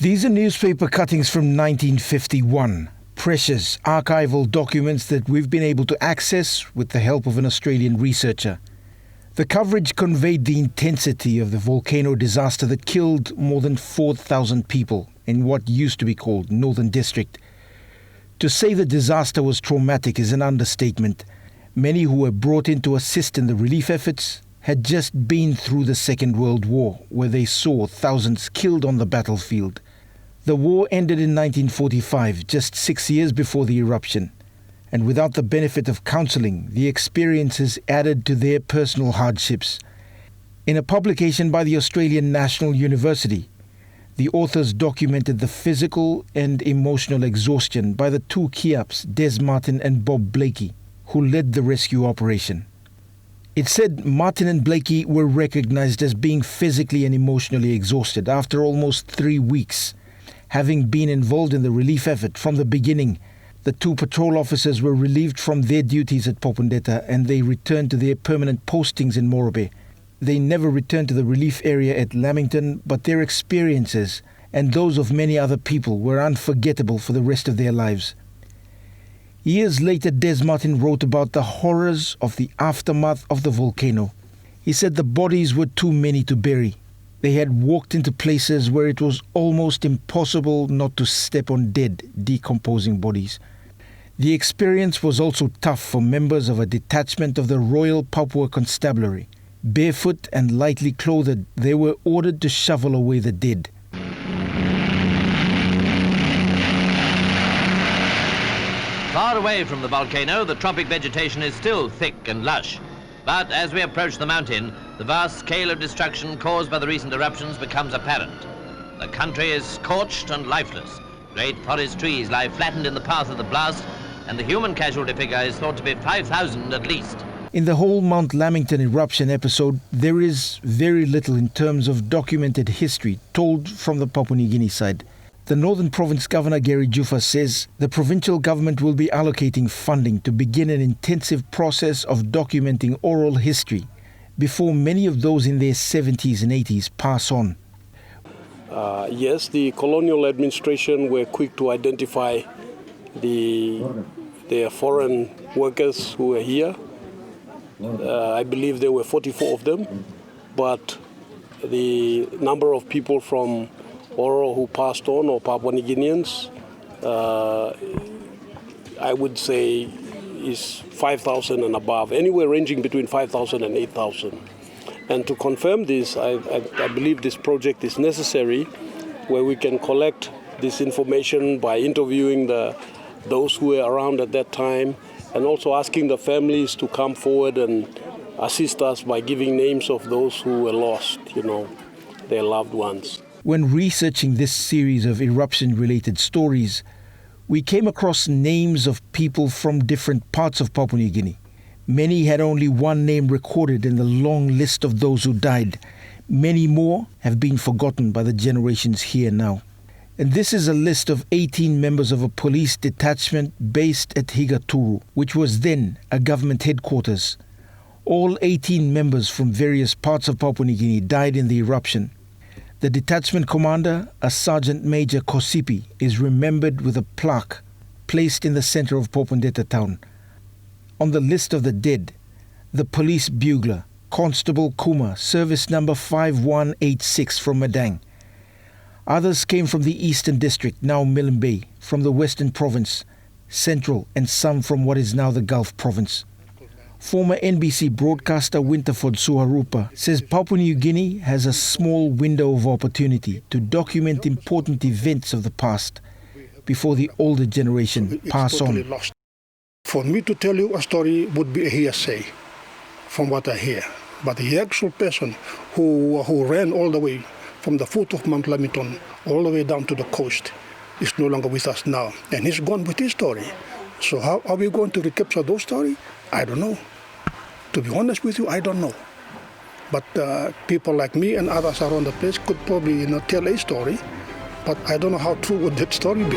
These are newspaper cuttings from 1951. Precious archival documents that we've been able to access with the help of an Australian researcher. The coverage conveyed the intensity of the volcano disaster that killed more than 4,000 people in what used to be called Northern District. To say the disaster was traumatic is an understatement. Many who were brought in to assist in the relief efforts had just been through the Second World War, where they saw thousands killed on the battlefield. The war ended in 1945, just 6 years before the eruption. And without the benefit of counselling, the experiences added to their personal hardships. In a publication by the Australian National University, the authors documented the physical and emotional exhaustion by the two Kiaps, Des Martin and Bob Blakey, who led the rescue operation. It said Martin and Blakey were recognized as being physically and emotionally exhausted after almost 3 weeks. Having been involved in the relief effort from the beginning, the two patrol officers were relieved from their duties at Popondetta and they returned to their permanent postings in Morobe. They never returned to the relief area at Lamington, but their experiences and those of many other people were unforgettable for the rest of their lives. Years later, Des Martin wrote about the horrors of the aftermath of the volcano. He said the bodies were too many to bury. They had walked into places where it was almost impossible not to step on dead, decomposing bodies. The experience was also tough for members of a detachment of the Royal Papua Constabulary. Barefoot and lightly clothed, they were ordered to shovel away the dead. Far away from the volcano, the tropic vegetation is still thick and lush. But as we approach the mountain, the vast scale of destruction caused by the recent eruptions becomes apparent. The country is scorched and lifeless. Great forest trees lie flattened in the path of the blast, and the human casualty figure is thought to be 5,000 at least. In the whole Mount Lamington eruption episode, there is very little in terms of documented history told from the Papua New Guinea side. The Northern Province Governor Gary Jufa says the provincial government will be allocating funding to begin an intensive process of documenting oral history before many of those in their 70s and 80s pass on. Yes, the colonial administration were quick to identify their foreign workers who were here. I believe there were 44 of them, but the number of people from Oro who passed on, or Papua New Guineans, I would say is 5,000 and above, anywhere ranging between 5,000 and 8,000. And to confirm this, I believe this project is necessary, where we can collect this information by interviewing those who were around at that time, and also asking the families to come forward and assist us by giving names of those who were lost, their loved ones. When researching this series of eruption-related stories, we came across names of people from different parts of Papua New Guinea. Many had only one name recorded in the long list of those who died. Many more have been forgotten by the generations here now. And this is a list of 18 members of a police detachment based at Higaturu, which was then a government headquarters. All 18 members from various parts of Papua New Guinea died in the eruption. The detachment commander, a Sergeant Major Kosipi, is remembered with a plaque placed in the center of Popondetta town. On the list of the dead, the police bugler, Constable Kuma, service number 5186 from Madang. Others came from the Eastern District, now Milne Bay, from the Western Province, Central, and some from what is now the Gulf Province. Former NBC broadcaster Winterford Suharupa says Papua New Guinea has a small window of opportunity to document important events of the past before the older generation pass on. Lost. For me to tell you a story would be a hearsay from what I hear. But the actual person who ran all the way from the foot of Mount Lamington all the way down to the coast is no longer with us now. And he's gone with his story. So how are we going to recapture those stories? I don't know. To be honest with you, I don't know. But people like me and others around the place could probably tell a story, but I don't know how true would that story be.